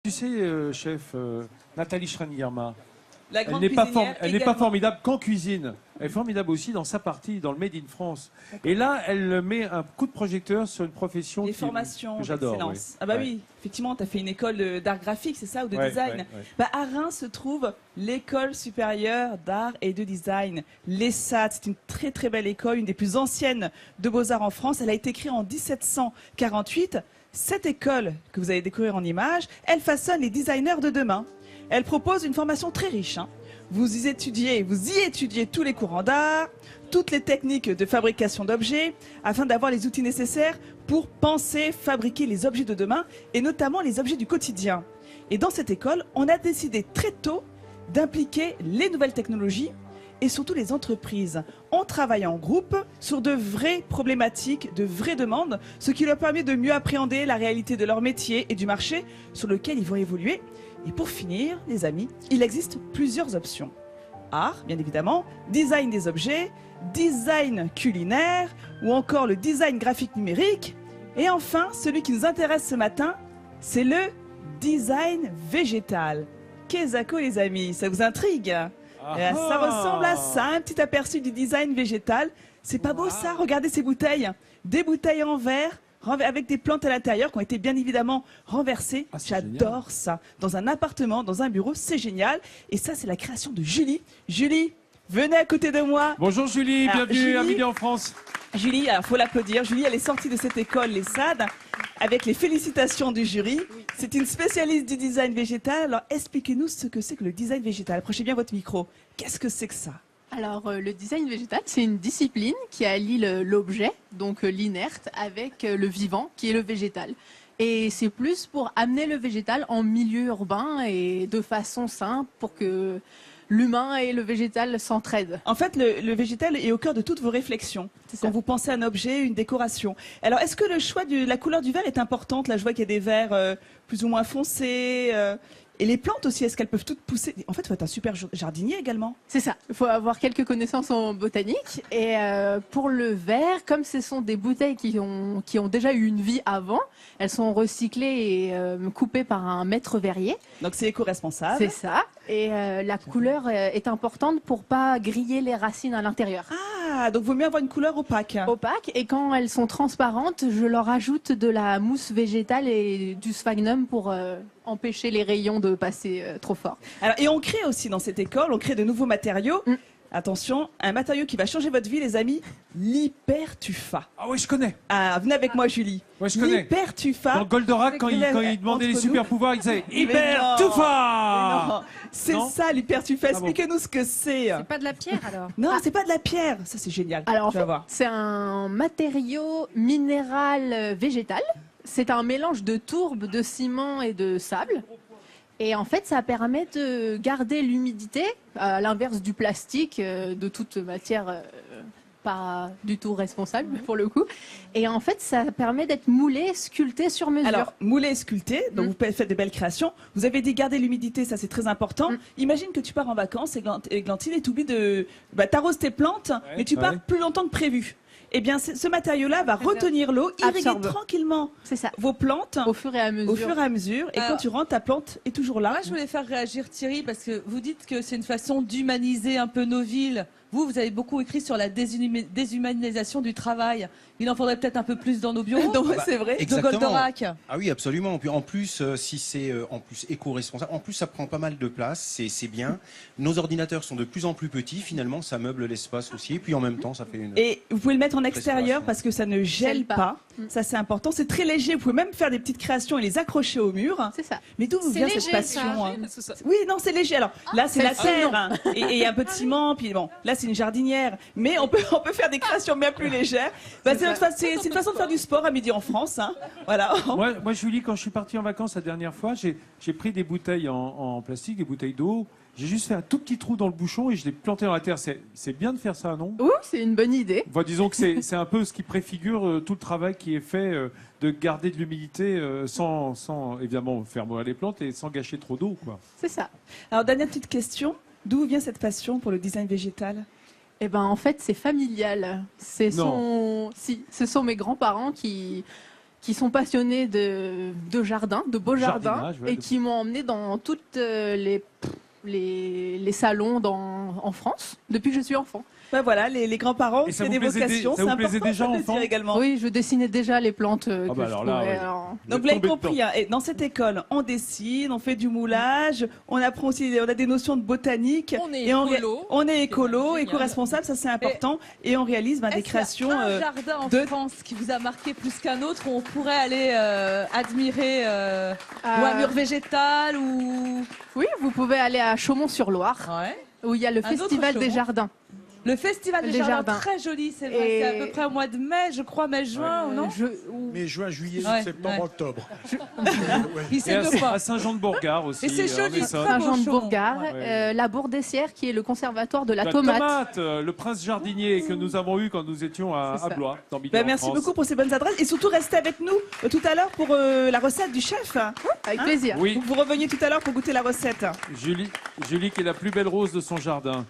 Tu sais, chef, Nathalie Schrein-Yerma, La grande elle cuisinière n'est pas également. formidable qu'en cuisine. Elle est formidable aussi dans sa partie, dans le Made in France. Et là, elle met un coup de projecteur sur une profession Les formations que j'adore. d'excellence. Oui. Ah bah Ouais. oui, effectivement, tu as fait une école d'art graphique, c'est ça, ou de Ouais, design. ouais, ouais. Bah, à Reims se trouve l'école supérieure d'art et de design, l'ESSAD. C'est une très très belle école, une des plus anciennes de beaux-arts en France. Elle a été créée en 1748. Cette école que vous allez découvrir en images, elle façonne les designers de demain. Elle propose une formation très riche. Vous y étudiez tous les courants d'art, toutes les techniques de fabrication d'objets, afin d'avoir les outils nécessaires pour penser, fabriquer les objets de demain, et notamment les objets du quotidien. Et dans cette école, on a décidé très tôt d'impliquer les nouvelles technologies et surtout les entreprises. On travaille en groupe sur de vraies problématiques, de vraies demandes, ce qui leur permet de mieux appréhender la réalité de leur métier et du marché sur lequel ils vont évoluer. Et pour finir, les amis, il existe plusieurs options. Art, bien évidemment, design des objets, design culinaire ou encore le design graphique numérique. Et enfin, celui qui nous intéresse ce matin, c'est le design végétal. Qu'est-ce que les amis, ça vous intrigue? Ça ressemble à ça, un petit aperçu du design végétal. C'est pas beau ça? Regardez ces bouteilles. Des bouteilles en verre avec des plantes à l'intérieur qui ont été bien évidemment renversées. J'adore ça. Dans un appartement, dans un bureau, c'est génial. Et ça, c'est la création de Julie. Julie, venez à côté de moi. Bonjour Julie, Alors, bienvenue à Julie- Midi en France. Julie, il faut l'applaudir. Julie, elle est sortie de cette école, les SAD, avec les félicitations du jury. C'est une spécialiste du design végétal. Alors, expliquez-nous ce que c'est que le design végétal. Approchez bien votre micro. Qu'est-ce que c'est que ça? Alors, le design végétal, c'est une discipline qui allie l'objet, donc l'inerte, avec le vivant, qui est le végétal. Et c'est plus pour amener le végétal en milieu urbain et de façon simple pour que l'humain et le végétal s'entraident. En fait, le végétal est au cœur de toutes vos réflexions. Quand vous pensez à un objet, une décoration. Alors, est-ce que le choix de la couleur du verre est importante? Là, je vois qu'il y a des verres plus ou moins foncés. Et les plantes aussi, est-ce qu'elles peuvent toutes pousser? En fait, il faut être un super jardinier également. C'est ça, il faut avoir quelques connaissances en botanique. Et pour le verre, comme ce sont des bouteilles qui ont déjà eu une vie avant, elles sont recyclées et coupées par un maître verrier. Donc, c'est éco-responsable. C'est ça. Et la couleur est importante pour pas griller les racines à l'intérieur. Ah, donc vaut mieux avoir une couleur opaque. Opaque, et quand elles sont transparentes, je leur ajoute de la mousse végétale et du sphagnum pour empêcher les rayons de passer trop fort. Alors, et on crée aussi dans cette école, on crée de nouveaux matériaux. Attention, un matériau qui va changer votre vie, les amis, l'hypertufa. Ah oui, je connais. Ah, venez avec moi, Julie. Ouais, je connais. L'hypertufa. Dans Goldorak, quand il demandait les Entre super nous. pouvoirs, il disait Mais non. Hyper-Tufa. Non, c'est Non ça l'hypertufa. Ah bon. Expliquez-nous ce que c'est. C'est pas de la pierre alors? Non, c'est pas de la pierre. Ça, c'est génial. Alors en Tu vas fait, voir. c'est un matériau minéral végétal. C'est un mélange de tourbe, de ciment et de sable. Et en fait, ça permet de garder l'humidité, à l'inverse du plastique, de toute matière pas du tout responsable pour le coup. Et en fait, ça permet d'être moulé, sculpté sur mesure. Alors, moulé et sculpté, donc vous faites de belles créations. Vous avez dit garder l'humidité, ça c'est très important. Imagine que tu pars en vacances, Églantine, et tu oublies de... t'arroses tes plantes, mais tu pars plus longtemps que prévu. Eh bien, ce matériau-là va retenir l'eau, irriguer Absorbe. tranquillement C'est ça. vos plantes Au fur et à mesure. au fur et à mesure. Et Alors- quand tu rentres, ta plante est toujours là. Moi, je voulais faire réagir Thierry parce que vous dites que c'est une façon d'humaniser un peu nos villes. Vous avez beaucoup écrit sur la déshumanisation du travail. Il en faudrait peut-être un peu plus dans nos bureaux. Donc, c'est vrai. De Exactement. Goldorak. Ah oui, absolument. Puis en plus, si c'est en plus éco-responsable, en plus ça prend pas mal de place, c'est bien. Nos ordinateurs sont de plus en plus petits. Finalement, ça meuble l'espace aussi. Et puis en même temps, ça fait une. Et vous pouvez le mettre en extérieur Restauration. parce que ça ne gèle Gèle pas. pas. Ça, c'est important. C'est très léger. Vous pouvez même faire des petites créations et les accrocher au mur. C'est ça. Mais d'où vous C'est vient léger, cette passion ça. Oui, non, c'est léger. Alors là, c'est la c'est terre hein, et un peu de ciment. Puis bon, là, c'est une jardinière. Mais on peut faire des créations bien plus légères. Bah, c'est une façon de faire du sport à midi en France. Hein. Voilà. Moi, Julie, quand je suis parti en vacances la dernière fois, j'ai pris des bouteilles en plastique, des bouteilles d'eau. J'ai juste fait un tout petit trou dans le bouchon et je l'ai planté dans la terre. C'est bien de faire ça, non? Ouh, c'est une bonne idée. Enfin, disons que c'est un peu ce qui préfigure tout le travail qui est fait de garder de l'humidité sans évidemment faire mourir les plantes et sans gâcher trop d'eau, quoi. C'est ça. Alors, dernière petite question. D'où vient cette passion pour le design végétal? Eh ben, en fait, c'est familial. Ce sont mes grands-parents qui qui sont passionnés de jardin, de beaux jardins, Jardinage, ouais, et qui m'ont emmené dans toutes les salons en France depuis que je suis enfant. Ben voilà, les grands-parents, Et ça c'est vous des plaisait vocations. ça vous c'est plaisait important déjà de le dire enfant également. Oui, je dessinais déjà les plantes que bah je alors là, trouvais. oui. Alors, Donc vous l'avez compris, hein, et dans cette école, on dessine, on fait du moulage, on apprend aussi, on a des notions de botanique. On est et écolo. on est écolo, C'est éco-responsable, ça c'est important. Et on réalise des Est-ce créations. qu'il y a un jardin en de- France qui vous a marqué plus qu'un autre où on pourrait aller admirer ou un mur végétal ou oui, vous pouvez aller à Chaumont-sur-Loire, ouais. où il y a le Un autre Festival des Chaumont. jardins. Le festival des Des jardins, jardins. très joli, c'est vrai. Et- C'est à peu près au mois de mai, je crois, mai-juin, Euh, non Mai, juin, juillet, Ouais, septembre, ouais. octobre. Il Et sait de quoi. à Saint-Jean-de-Bourgard aussi. Et c'est en joli, Essonne. très beau. Saint-Jean-de-Bourgard, Ouais. la Bourdessière, qui est le conservatoire de la La tomate. le prince jardinier que nous avons eu quand nous étions à C'est ça. Blois, dans Midi Ben, en merci France. beaucoup pour ces bonnes adresses et surtout restez avec nous tout à l'heure pour la recette du chef. Avec plaisir. Oui, Vous reveniez tout à l'heure pour goûter la recette. Julie qui est la plus belle rose de son jardin.